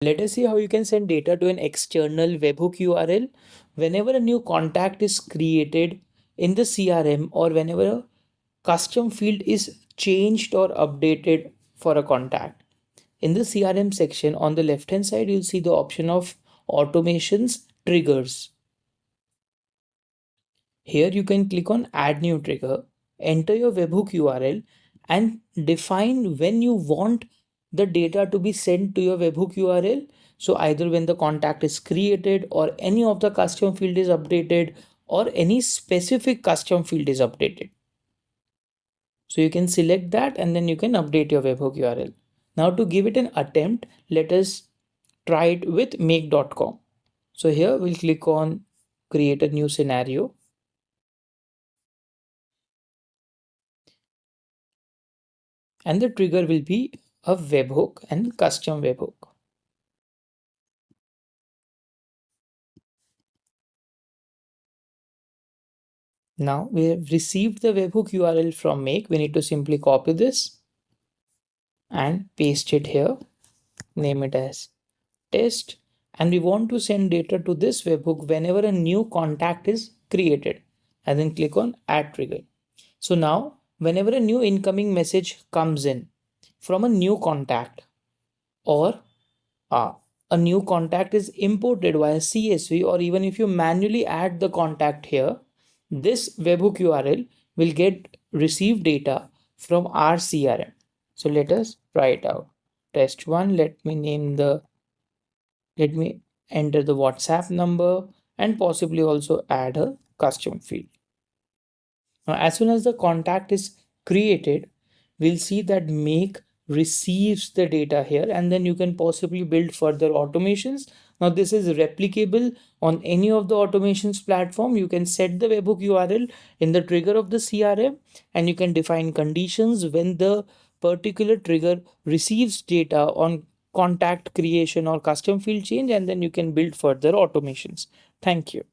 Let us see how you can send data to an external webhook URL whenever a new contact is created in the CRM or whenever a custom field is changed or updated for a contact. In the CRM section on the left hand side, you'll see the option of automations triggers. Here you can click on add new trigger, enter your webhook URL and define when you want the data to be sent to your webhook URL. So either when the contact is created or any of the custom field is updated or any specific custom field is updated. So you can select that and then you can update your webhook URL. Now to give it an attempt, let us try it with make.com. So here we'll click on create a new scenario. And the trigger will be a webhook and custom webhook. Now we have received the webhook URL from Make. We need to simply copy this and paste it here. Name it as test. And we want to send data to this webhook whenever a new contact is created. And then click on add trigger. So now whenever a new incoming message comes in from a new contact or a new contact is imported via CSV, or even if you manually add the contact here, this webhook URL will get receive data from our CRM. So let us try it out. Test one, let me enter the WhatsApp number and possibly also add a custom field. Now, as soon as the contact is created, we'll see that Make receives the data here, and then you can possibly build further automations. Now, this is replicable on any of the automations platform. You can set the webhook URL in the trigger of the CRM, and you can define conditions when the particular trigger receives data on contact creation or custom field change, and then you can build further automations. Thank you.